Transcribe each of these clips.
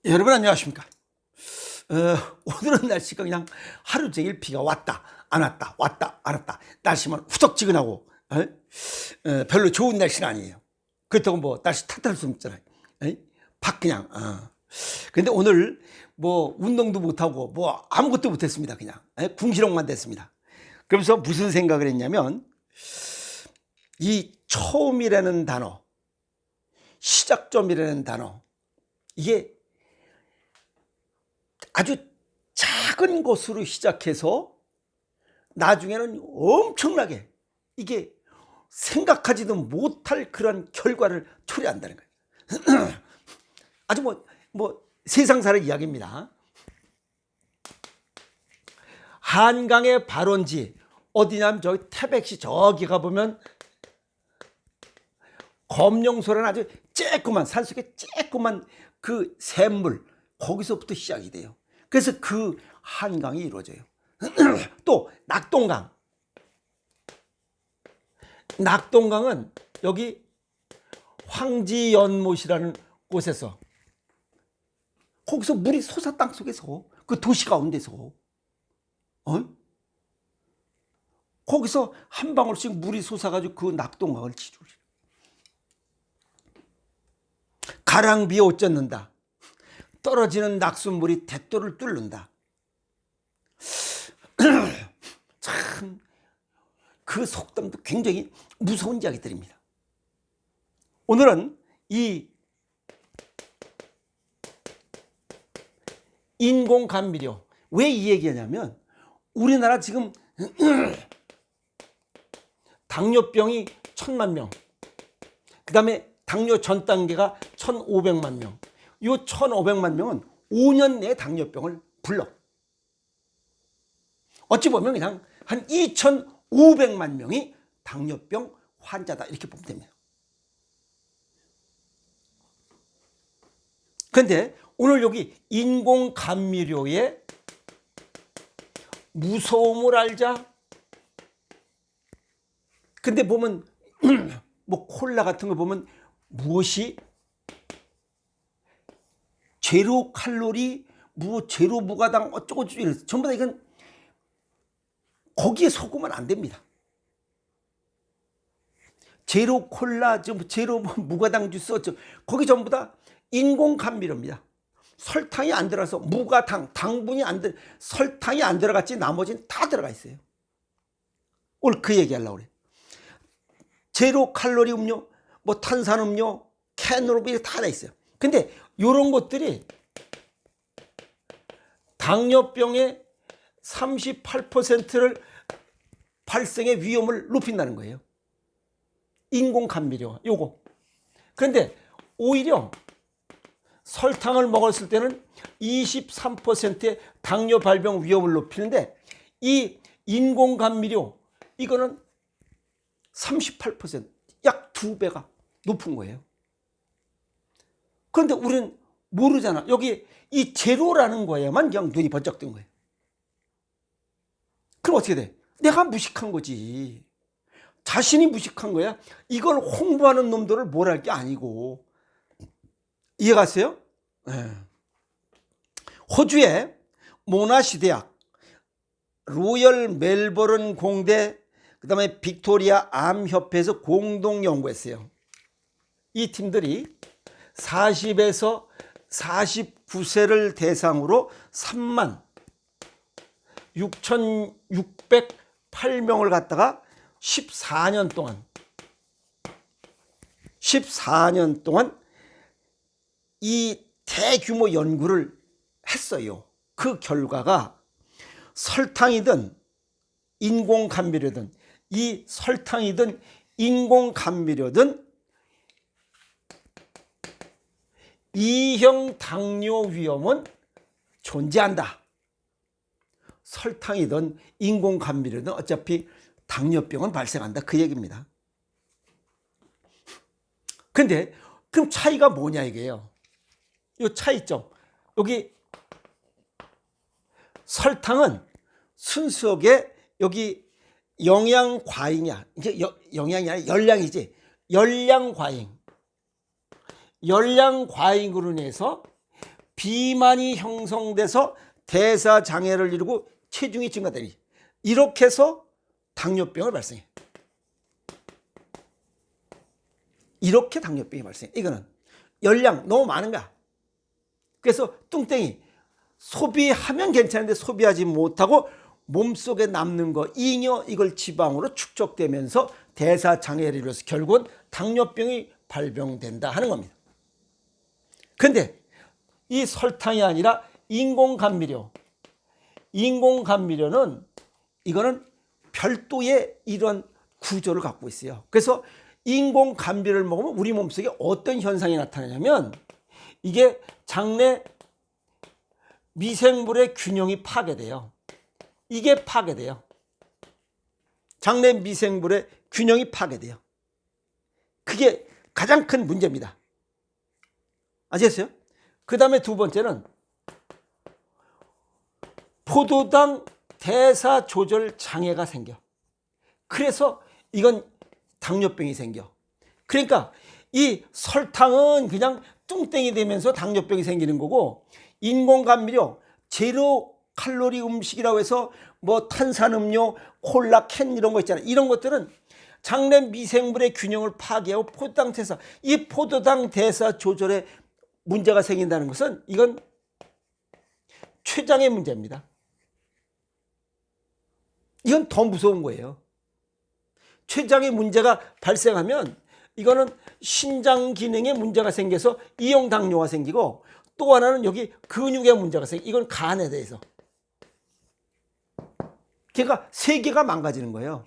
여러분 안녕하십니까? 오늘은 날씨가 그냥 하루 종일 비가 왔다 안 왔다 왔다 안 왔다. 날씨만 후적지근하고 별로 좋은 날씨는 아니에요. 그렇다고 뭐 날씨 탓할 수 없잖아요. 밖 그냥 근데 오늘 뭐 운동도 못하고 뭐 아무것도 못했습니다. 그냥 궁시렁만 됐습니다. 그러면서 무슨 생각을 했냐면 이 처음이라는 단어, 시작점이라는 단어, 이게 아주 작은 것으로 시작해서 나중에는 엄청나게 이게 생각하지도 못할 그런 결과를 초래한다는 거예요. 아주 뭐 세상사의 이야기입니다. 한강의 발원지 어디냐면 저기 태백시 저기 가보면 검룡소라는 아주 쬐끄만 산속에 쬐끄만 그 샘물, 거기서부터 시작이 돼요. 그래서 그 한강이 이루어져요. 또 낙동강은 여기 황지연못이라는 곳에서 거기서 물이 솟아 땅속에서 그 도시 가운데서 거기서 한 방울씩 물이 솟아가지고 그 낙동강을 지루려. 가랑비에 옷 젖는다. 떨어지는 낙숫물이 대도를 뚫는다. 참 그 속담도 굉장히 무서운 이야기들입니다. 오늘은 이 인공감미료, 왜 이 얘기하냐면 우리나라 지금 당뇨병이 1000만 명, 그 다음에 당뇨 전 단계가 1500만 명, 이 1500만 명은 5년 내에 당뇨병을 불러. 어찌 보면 그냥 한 2500만 명이 당뇨병 환자다, 이렇게 보면 됩니다. 그런데 오늘 여기 인공감미료의 무서움을 알자. 근데 보면 뭐 콜라 같은 거 보면 무엇이 제로 칼로리, 제로 무가당 어쩌고 저쩌고, 전부 다 이건 거기에 속으면 안 됩니다. 제로 콜라, 제로 무가당 주스 어쩌고, 거기 전부 다 인공감미료입니다. 설탕이 안 들어가서 무가당, 당분이 안 들, 설탕이 안 들어갔지 나머지는 다 들어가 있어요. 오늘 그 얘기 하려고 그래요. 제로 칼로리 음료, 뭐 탄산음료, 캔으로 다 있어요. 근데 이런 것들이 당뇨병의 38%를 발생의 위험을 높인다는 거예요. 인공감미료 요거. 그런데 오히려 설탕을 먹었을 때는 23%의 당뇨 발병 위험을 높이는데 이 인공감미료 이거는 38%, 약 2배가 높은 거예요. 그런데 우리는 모르잖아. 여기 이 제로라는 거에만 그냥 눈이 번쩍 뜬 거예요. 그럼 어떻게 돼? 내가 무식한 거지. 자신이 무식한 거야. 이걸 홍보하는 놈들을 뭘 할 게 아니고. 이해갔어요? 네. 호주의 모나시 대학, 로열 멜버른 공대, 그 다음에 빅토리아 암협회에서 공동 연구했어요. 이 팀들이 40에서 49세를 대상으로 3만 6,608명을 갖다가 14년 동안 이 대규모 연구를 했어요. 그 결과가 설탕이든 인공감미료든, 이 설탕이든 인공감미료든 2형 당뇨 위험은 존재한다. 설탕이든 인공감미료든 어차피 당뇨병은 발생한다, 그 얘기입니다. 근데 그럼 차이가 뭐냐 이게요. 이 차이점, 여기 설탕은 순수하게 여기 영양 과잉이야. 이제 영양이 아니라 열량이지. 열량 과잉. 열량 과잉으로 인해서 비만이 형성돼서 대사장애를 이루고 체중이 증가되니 이렇게 해서 당뇨병을 발생해. 이렇게 당뇨병이 발생해. 이거는 열량 너무 많은 거야. 그래서 뚱땡이 소비하면 괜찮은데 소비하지 못하고 몸속에 남는 거 잉여 이걸 지방으로 축적되면서 대사장애를 이뤄서 결국은 당뇨병이 발병된다 하는 겁니다. 그런데 이 설탕이 아니라 인공감미료. 인공감미료는 이거는 별도의 이런 구조를 갖고 있어요. 그래서 인공감미료를 먹으면 우리 몸속에 어떤 현상이 나타나냐면 이게 장내 미생물의 균형이 파괴돼요. 이게 파괴돼요. 장내 미생물의 균형이 파괴돼요. 그게 가장 큰 문제입니다. 아시겠어요? 그 다음에 두 번째는 포도당 대사 조절 장애가 생겨. 그래서 이건 당뇨병이 생겨. 그러니까 이 설탕은 그냥 뚱땡이 되면서 당뇨병이 생기는 거고, 인공감미료, 제로 칼로리 음식이라고 해서 뭐 탄산음료, 콜라, 캔 이런 거 있잖아요. 이런 것들은 장내 미생물의 균형을 파괴하고 포도당 대사, 이 포도당 대사 조절에 문제가 생긴다는 것은 이건 췌장의 문제입니다. 이건 더 무서운 거예요. 췌장의 문제가 발생하면 이거는 신장 기능에 문제가 생겨서 이용당뇨가 생기고, 또 하나는 여기 근육에 문제가 생기고, 이건 간에 대해서. 그러니까 세 개가 망가지는 거예요.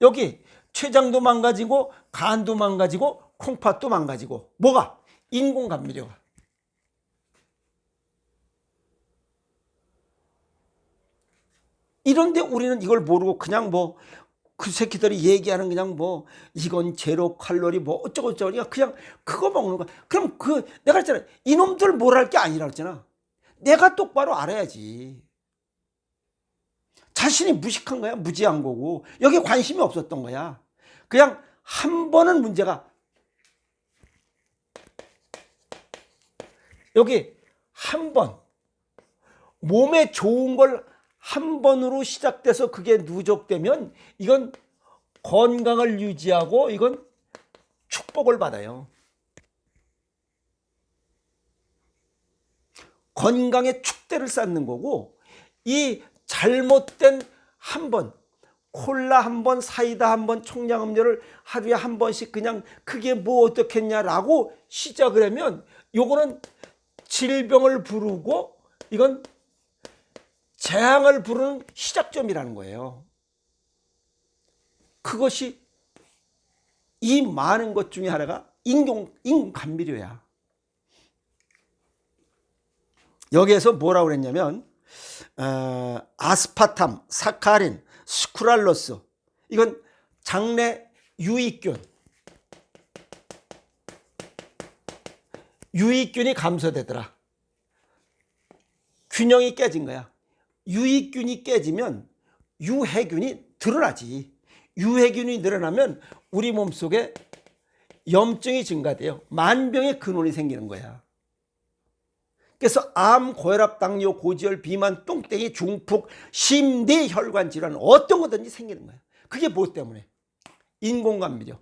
여기 췌장도 망가지고 간도 망가지고 콩팥도 망가지고. 뭐가? 인공감미료가. 이런데 우리는 이걸 모르고 그냥 뭐 그 새끼들이 얘기하는 그냥 뭐 이건 제로 칼로리 뭐 어쩌고저쩌고 그냥 그거 먹는 거야. 그럼 그 내가 그랬잖아. 이놈들 뭘 할 게 아니라 그랬잖아. 내가 똑바로 알아야지. 자신이 무식한 거야. 무지한 거고. 여기에 관심이 없었던 거야. 그냥 한 번은 문제가, 여기 한 번 몸에 좋은 걸 한 번으로 시작돼서 그게 누적되면 이건 건강을 유지하고 이건 축복을 받아요. 건강의 축대를 쌓는 거고, 이 잘못된 한 번, 콜라 한 번, 사이다 한 번, 청량음료를 하루에 한 번씩 그냥 그게 뭐 어떻겠냐라고 시작을 하면 요거는 질병을 부르고 이건 재앙을 부르는 시작점이라는 거예요. 그것이 이 많은 것 중에 하나가 인공감미료야. 여기에서 뭐라고 그랬냐면 아스파탐, 사카린, 스쿠랄로스, 이건 장내 유익균이 감소되더라. 균형이 깨진 거야. 유익균이 깨지면 유해균이 드러나지. 유해균이 늘어나면 우리 몸속에 염증이 증가돼요. 만병의 근원이 생기는 거야. 그래서 암, 고혈압, 당뇨, 고지혈, 비만, 똥땡이, 중풍, 심대 혈관 질환 어떤 거든지 생기는 거야. 그게 뭐 때문에? 인공감미료,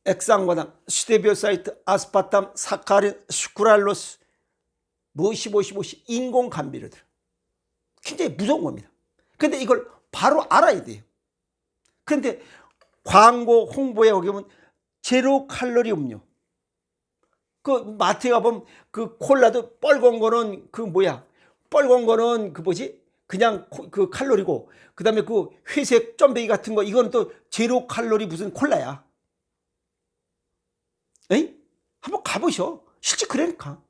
액상과당, 스테비오사이트, 아스파탐, 사카린, 스쿠랄로스, 무엇이 인공감미료들. 굉장히 무서운 겁니다. 근데 이걸 바로 알아야 돼요. 그런데 광고 홍보에 여기 보면 제로 칼로리 음료, 그 마트에 가보면 그 콜라도 뻘건 거는 그 뭐야, 뻘건 거는 그 뭐지, 그냥 그 칼로리고, 그 다음에 그 회색 점베이 같은 거 이거는 또 제로 칼로리 무슨 콜라야. 에이? 한번 가보셔. 실제 그러니까.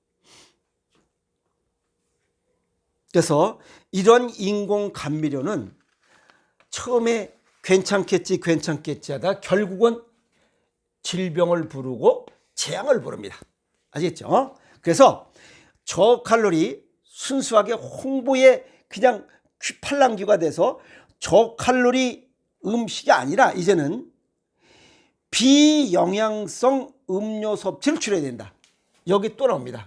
그래서 이런 인공감미료는 처음에 괜찮겠지 하다 결국은 질병을 부르고 재앙을 부릅니다. 아시겠죠? 그래서 저칼로리, 순수하게 홍보에 그냥 팔랑귀가 돼서 저칼로리 음식이 아니라 이제는 비영양성 음료 섭취를 줄여야 된다. 여기 또 나옵니다.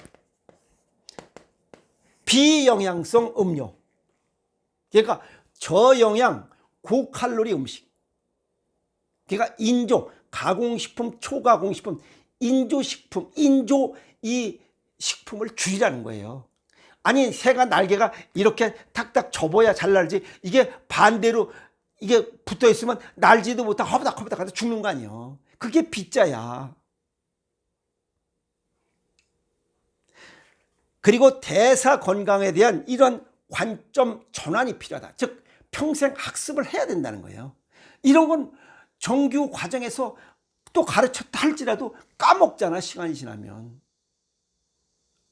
비영양성 음료. 그러니까 저영양 고칼로리 음식. 그러니까 인조, 가공식품, 초가공식품, 인조식품, 인조 이 식품을 줄이라는 거예요. 아니 새가 날개가 이렇게 탁탁 접어야 잘 날지 이게 반대로 이게 붙어 있으면 날지도 못하고 허브닥허브닥 하다 죽는 거 아니에요. 그게 비자야. 그리고 대사 건강에 대한 이런 관점 전환이 필요하다. 즉 평생 학습을 해야 된다는 거예요. 이런 건 정규 과정에서 또 가르쳤다 할지라도 까먹잖아, 시간이 지나면.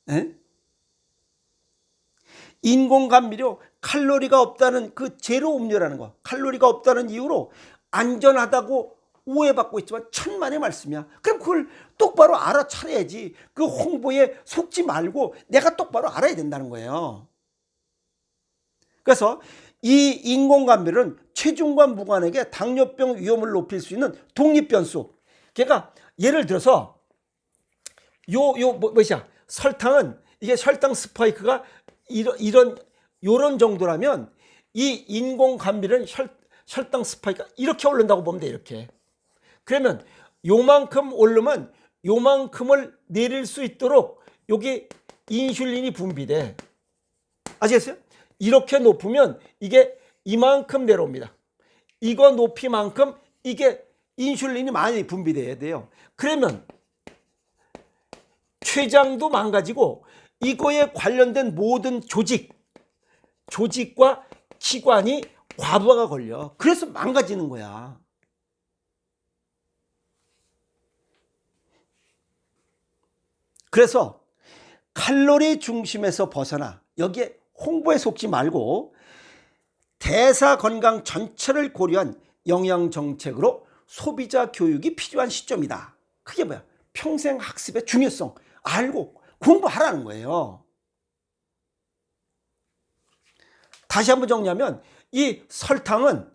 에? 인공감미료 칼로리가 없다는 그 제로 음료라는 거, 칼로리가 없다는 이유로 안전하다고 오해받고 있지만 천만의 말씀이야. 그럼 그걸 똑바로 알아차려야지. 그 홍보에 속지 말고 내가 똑바로 알아야 된다는 거예요. 그래서 이 인공감미료는 체중과 무관하게 당뇨병 위험을 높일 수 있는 독립변수. 그러니까 예를 들어서 뭐야 설탕은 이게 설탕 스파이크가 요런 정도라면 이 인공감미료는 혈당 스파이크가 이렇게 오른다고 보면 돼. 이렇게. 그러면 요만큼 오르면 요만큼을 내릴 수 있도록 여기 인슐린이 분비돼. 아시겠어요? 이렇게 높으면 이게 이만큼 내려옵니다. 이거 높이만큼 이게 인슐린이 많이 분비돼야 돼요. 그러면 췌장도 망가지고 이거에 관련된 모든 조직과器官이 과부하가 걸려. 그래서 망가지는 거야. 그래서 칼로리 중심에서 벗어나 여기에 홍보에 속지 말고 대사 건강 전체를 고려한 영양 정책으로 소비자 교육이 필요한 시점이다. 그게 뭐야? 평생 학습의 중요성 알고 공부하라는 거예요. 다시 한번 정리하면 이 설탕은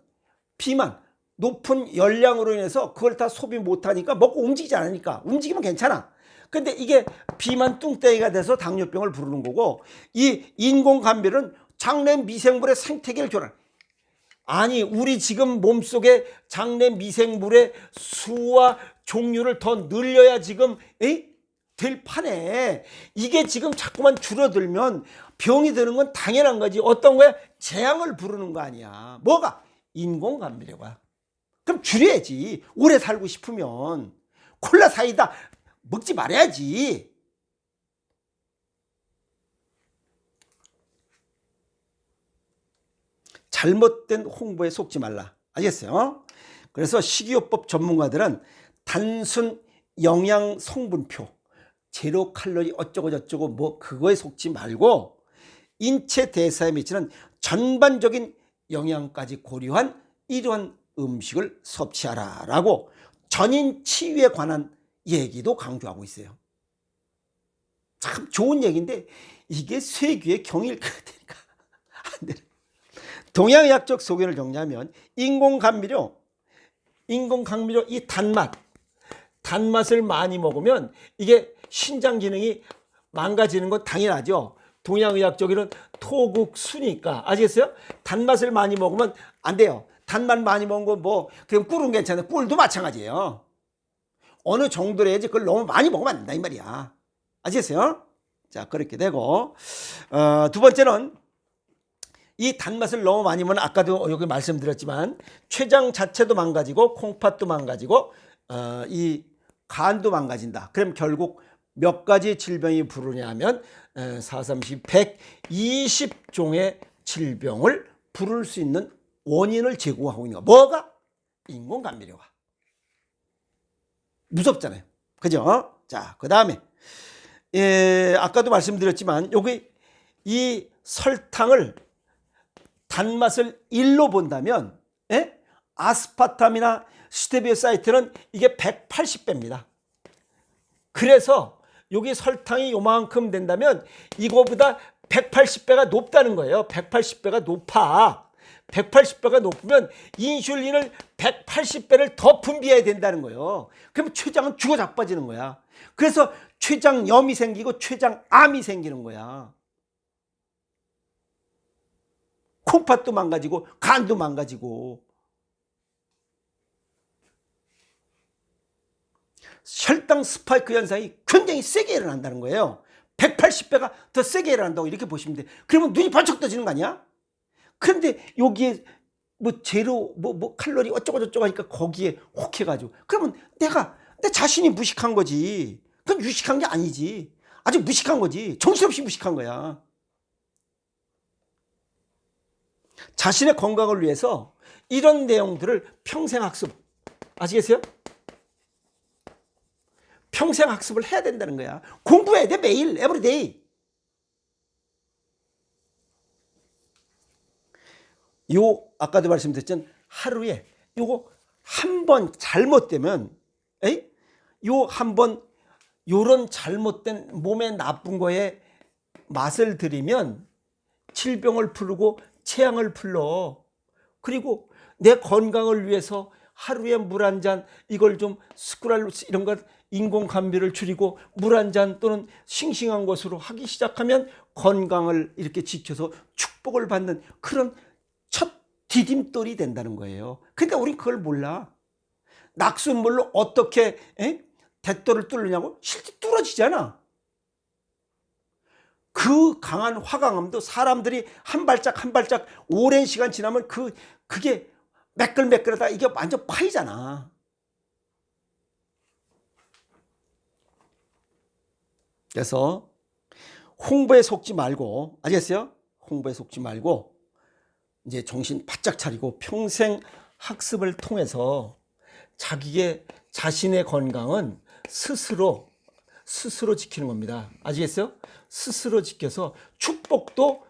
비만, 높은 열량으로 인해서 그걸 다 소비 못하니까 먹고 움직이지 않으니까 움직이면 괜찮아. 근데 이게 비만 뚱땡이가 돼서 당뇨병을 부르는 거고 이 인공감미료는 장내 미생물의 생태계를 교란. 아니 우리 지금 몸속에 장내 미생물의 수와 종류를 더 늘려야 지금 될 판에 이게 지금 자꾸만 줄어들면 병이 드는 건 당연한 거지. 어떤 거야? 재앙을 부르는 거 아니야. 뭐가? 인공감미료가. 그럼 줄여야지. 오래 살고 싶으면. 콜라 사이다 먹지 말아야지. 잘못된 홍보에 속지 말라. 알겠어요? 그래서 식이요법 전문가들은 단순 영양 성분표, 제로 칼로리 어쩌고 저쩌고 뭐 그거에 속지 말고 인체 대사에 미치는 전반적인 영양까지 고려한 이러한 음식을 섭취하라라고 전인 치유에 관한 얘기도 강조하고 있어요. 참 좋은 얘기인데 이게 쇠귀의 경일 것 같으니까 안 되는. 동양의학적 소견을 정리하면 인공감미료 이 단맛을 많이 먹으면 이게 신장 기능이 망가지는 건 당연하죠. 동양의학적으로는 토국수니까. 아시겠어요? 단맛을 많이 먹으면 안 돼요. 단맛 많이 먹은 거 뭐 그럼 꿀은 괜찮아요. 꿀도 마찬가지예요. 어느 정도로 해야지 그걸 너무 많이 먹으면 안 된다 이 말이야. 아시겠어요? 자, 그렇게 되고 두 번째는 이 단맛을 너무 많이 먹으면 아까도 여기 말씀드렸지만 췌장 자체도 망가지고 콩팥도 망가지고 이 간도 망가진다. 그럼 결국 몇 가지 질병이 부르냐 하면 4, 30, 120종의 질병을 부를 수 있는 원인을 제공하고 있는 거. 뭐가? 인공감미료가. 무섭잖아요. 그죠? 자, 그 다음에 아까도 말씀드렸지만 여기 이 설탕을 단맛을 1로 본다면 아스파탐이나 스테비오사이트는 이게 180배입니다. 그래서 여기 설탕이 요만큼 된다면 이거보다 180배가 높다는 거예요. 180배가 높아. 180배가 높으면 인슐린을 180배를 더 분비해야 된다는 거예요. 그럼 췌장은 죽어 자빠지는 거야. 그래서 췌장염이 생기고 췌장암이 생기는 거야. 콩팥도 망가지고 간도 망가지고 혈당 스파이크 현상이 굉장히 세게 일어난다는 거예요. 180배가 더 세게 일어난다고 이렇게 보시면 돼요. 그러면 눈이 번쩍 떠지는 거 아니야? 그런데 여기에 뭐 제로 뭐 칼로리 어쩌고 저쩌고 하니까 거기에 혹해가지고 그러면 내 자신이 무식한 거지. 그건 유식한 게 아니지. 아주 무식한 거지. 정신없이 무식한 거야. 자신의 건강을 위해서 이런 내용들을 평생 학습, 아시겠어요? 평생 학습을 해야 된다는 거야. 공부해야 돼, 매일, 에브리데이. 아까도 말씀드렸지만 하루에 요거 한 번 잘못되면, 한 번 요런 잘못된 몸에 나쁜 거에 맛을 들이면 질병을 풀고 체양을 풀러. 그리고 내 건강을 위해서 하루에 물 한 잔, 이걸 좀 스크랄로스 이런 것 인공 감비를 줄이고 물 한 잔 또는 싱싱한 것으로 하기 시작하면 건강을 이렇게 지켜서 축복을 받는 그런 첫 디딤돌이 된다는 거예요. 근데 우린 그걸 몰라. 낙순물로 어떻게 대돌을 뚫느냐고? 실제 뚫어지잖아. 그 강한 화강암도 사람들이 한 발짝 한 발짝 오랜 시간 지나면 그게 매끌매끌하다 이게 완전 파이잖아. 그래서 홍보에 속지 말고, 아시겠어요? 홍보에 속지 말고 이제 정신 바짝 차리고 평생 학습을 통해서 자신의 건강은 스스로 지키는 겁니다. 아시겠어요? 스스로 지켜서 축복도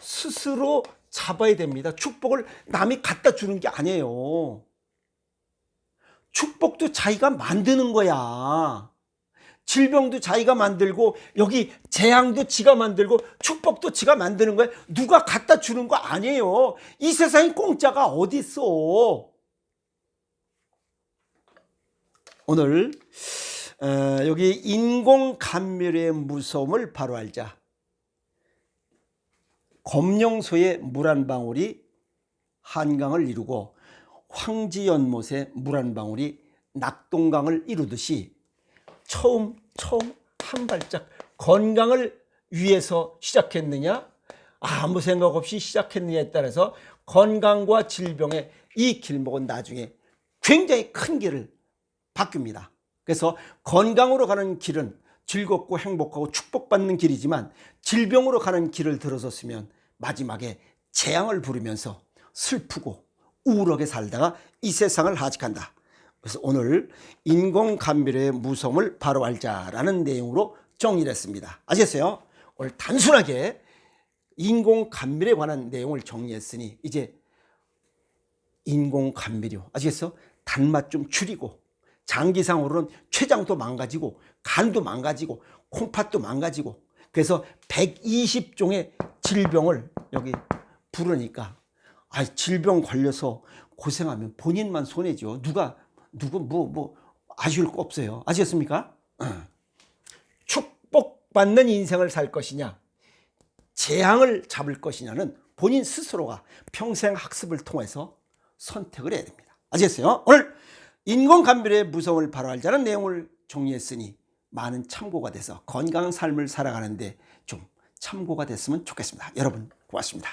스스로 잡아야 됩니다. 축복을 남이 갖다 주는 게 아니에요. 축복도 자기가 만드는 거야. 질병도 자기가 만들고 여기 재앙도 지가 만들고 축복도 지가 만드는 거야. 누가 갖다 주는 거 아니에요. 이 세상에 공짜가 어디 있어. 오늘 여기 인공감미료의 무서움을 바로 알자. 검룡소의 물 한 방울이 한강을 이루고 황지연못의 물 한 방울이 낙동강을 이루듯이 처음 한 발짝 건강을 위해서 시작했느냐 아무 생각 없이 시작했느냐에 따라서 건강과 질병의 이 길목은 나중에 굉장히 큰 길을 바뀝니다. 그래서 건강으로 가는 길은 즐겁고 행복하고 축복받는 길이지만 질병으로 가는 길을 들어섰으면 마지막에 재앙을 부르면서 슬프고 우울하게 살다가 이 세상을 하직한다. 그래서 오늘 인공감미료의 무서움을 바로 알자라는 내용으로 정리를 했습니다. 아시겠어요? 오늘 단순하게 인공감미료에 관한 내용을 정리했으니 이제 인공감미료 아시겠어요? 단맛 좀 줄이고 장기상으로는 췌장도 망가지고 간도 망가지고 콩팥도 망가지고 그래서 120종의 질병을 여기 부르니까 질병 걸려서 고생하면 본인만 손해죠. 누구 뭐 아쉬울 거 없어요. 아시겠습니까? 축복받는 인생을 살 것이냐 재앙을 잡을 것이냐는 본인 스스로가 평생 학습을 통해서 선택을 해야 됩니다. 아시겠어요? 오늘 인공감미료의 무서움을 바로 알자는 내용을 정리했으니 많은 참고가 돼서 건강한 삶을 살아가는데 좀 참고가 됐으면 좋겠습니다. 여러분 고맙습니다.